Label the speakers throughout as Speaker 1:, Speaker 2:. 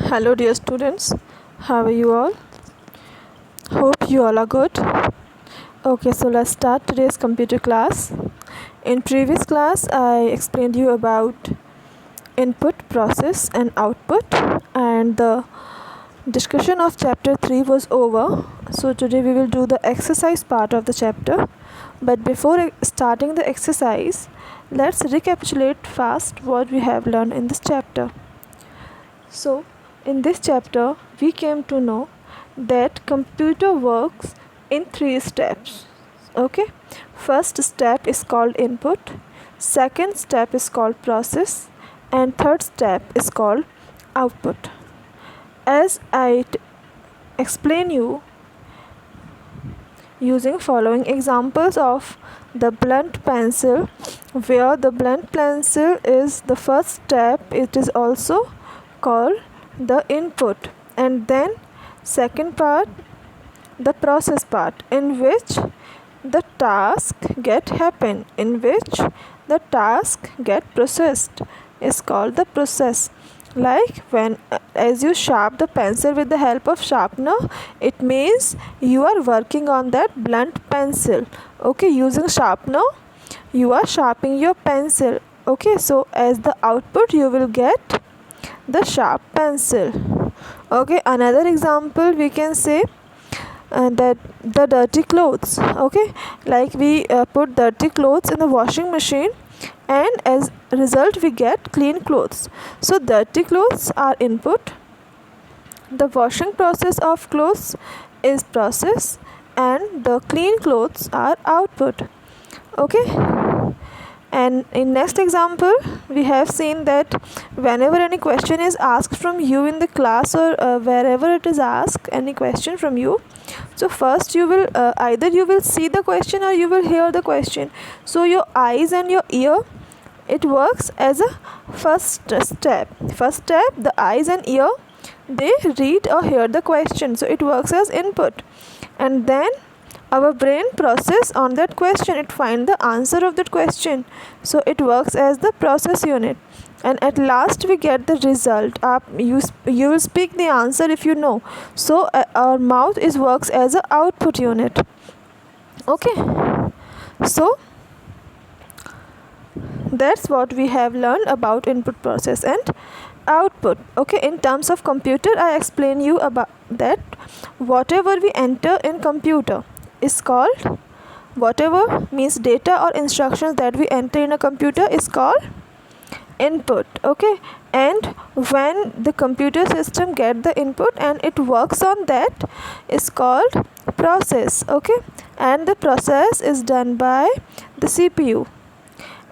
Speaker 1: Hello, dear students. How are you all? Hope you all are good. Okay, so let's start today's computer class. In previous class, I explained you about input, process, and output, and the discussion of chapter 3 was over. So today we will do the exercise part of the chapter. But before starting the exercise, let's recapitulate fast what we have learned in this chapter. So in this chapter, we came to know that computer works in 3 steps. Okay, first step is called input, second step is called process, and third step is called output. As I explain you using following examples of the blunt pencil, where the blunt pencil is the first step, it is also called the input, and then second part, the process part, in which the task get happen, in which the task get processed, is called the process. Like when as you sharp the pencil with the help of sharpener, it means you are working on that blunt pencil. Okay, using sharpener you are sharpening your pencil. Okay, so as the output you will get the sharp pencil. Okay, another example we can say that the dirty clothes. Okay, like we put dirty clothes in the washing machine, and as a result we get clean clothes. So dirty clothes are input, the washing process of clothes is process, and the clean clothes are output. Okay, and in next example we have seen that whenever any question is asked from you in the class, or wherever it is asked any question from you, so first you will either you will see the question or you will hear the question. So your eyes and your ear, it works as a first step. The eyes and ear, they read or hear the question, so it works as input, and then our brain process on that question, it find the answer of that question, so it works as the process unit, and at last we get the result. You will speak the answer if you know, so our mouth is works as a output unit. Okay, so that's what we have learned about input, process, and output. Okay, in terms of computer, I explain you about that whatever we enter in computer is called, whatever means data or instructions that we enter in a computer is called input. Okay, and when the computer system get the input and it works on that is called process. Okay, and the process is done by the CPU,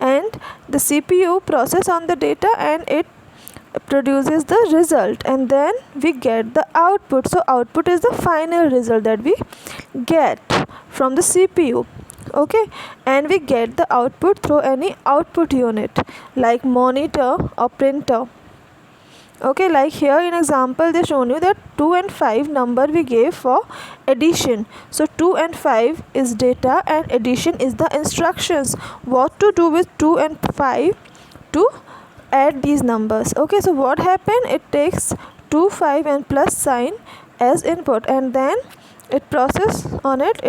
Speaker 1: and the CPU process on the data and it produces the result, and then we get the output. So output is the final result that we get from the CPU. Okay, and we get the output through any output unit like monitor or printer. Okay, like here in example they shown you that 2 and 5 number we gave for addition. So 2 and 5 is data and addition is the instructions, what to do with 2 and 5 to add these numbers. Okay, so what happened, it takes 2, 5 and plus sign as input, and then it process on it,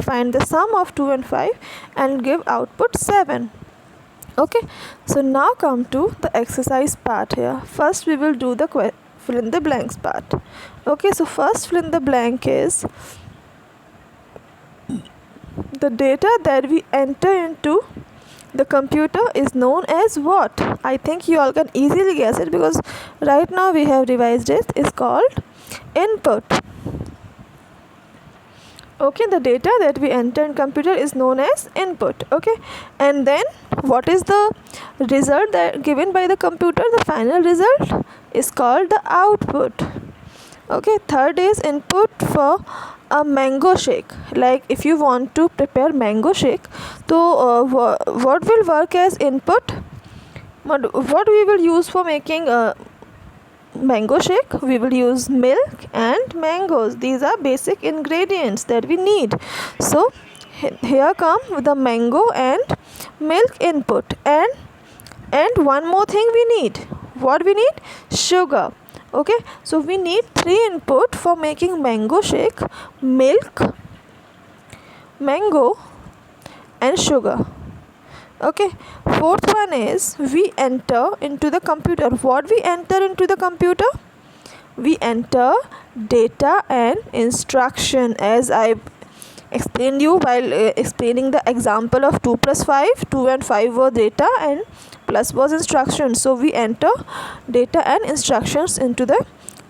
Speaker 1: find the sum of 2 and 5 and give output 7. Okay, so now come to the exercise part. Here first we will do the fill in the blanks part. Okay, so first fill in the blank is the data that we enter into the computer is known as what? I think you all can easily guess it because right now we have revised it. Is called input. Okay, the data that we enter in computer is known as input. Okay, and then what is the result that given by the computer? The final result is called the output. Okay, third is input for a mango shake. Like if you want to prepare mango shake, so what will work as input? What we will use for making mango shake? We will use milk and mangoes. These are basic ingredients that we need. So here come the mango and milk input, and one more thing we need. What we need? Sugar. Okay, so we need 3 input for making mango shake: milk, mango and sugar. Okay, fourth one is we enter into the computer. What we enter into the computer? We enter data and instruction, as I explained you while explaining the example of 2 plus 5. 2 and 5 were data and plus was instruction. So we enter data and instructions into the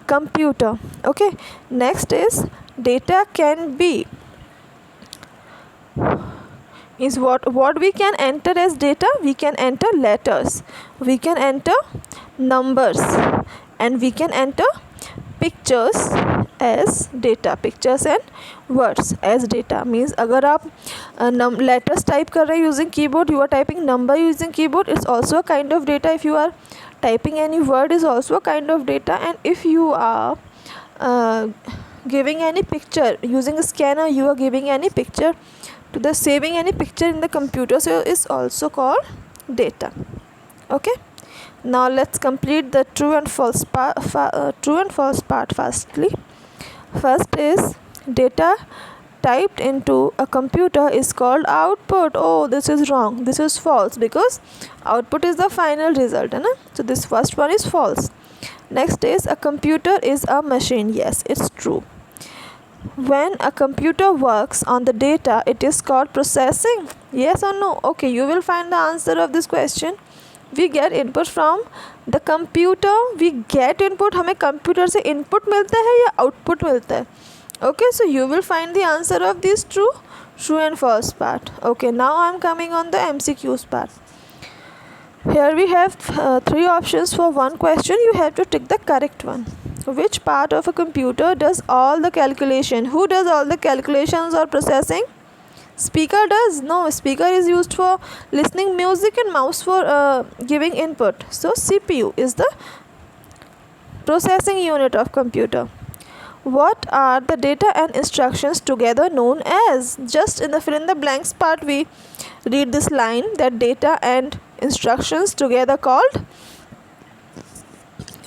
Speaker 1: computer. Okay, next is data can be is what we can enter as data. We can enter letters, we can enter numbers, and we can enter pictures as data. Pictures and words as data means अगर आप letters type कर रहे हैं using keyboard, you are typing number using keyboard, it's also a kind of data. If you are typing any word, is also a kind of data. And if you are giving any picture using a scanner, you are giving any picture to the saving any picture in the computer, so it's also called data. Okay, now let's complete the true and false part firstly. First is data typed into a computer is called output. Oh, this is wrong, this is false, because output is the final result, है ना? So this first one is false. Next is a computer is a machine. Yes, it's true. When a computer works on the data, it is called processing. Yes or no? Okay, you will find the answer of this question. We get input from the computer. We get input. हमें computer से input मिलता है या output मिलता है? Okay, so you will find the answer of this true and false part. Okay, now I am coming on the MCQs part. Here we have 3 options for one question. You have to tick the correct one. Which part of a computer does all the calculation? Who does all the calculations or processing? Speaker does? No, speaker is used for listening music and mouse for giving input. So CPU is the processing unit of computer. What are the data and instructions together known as? Just in the fill in the blanks part we read this line, that data and instructions together called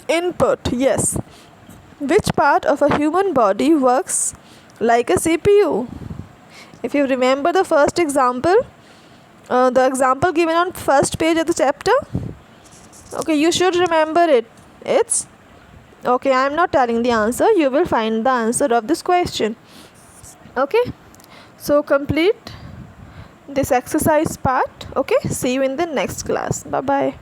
Speaker 1: input. Yes. Which part of a human body works like a CPU? If you remember the first example, the example given on first page of the chapter, okay, you should remember it. It's okay, I am not telling the answer, you will find the answer of this question. Okay, so complete this exercise part. Okay, see you in the next class. Bye bye.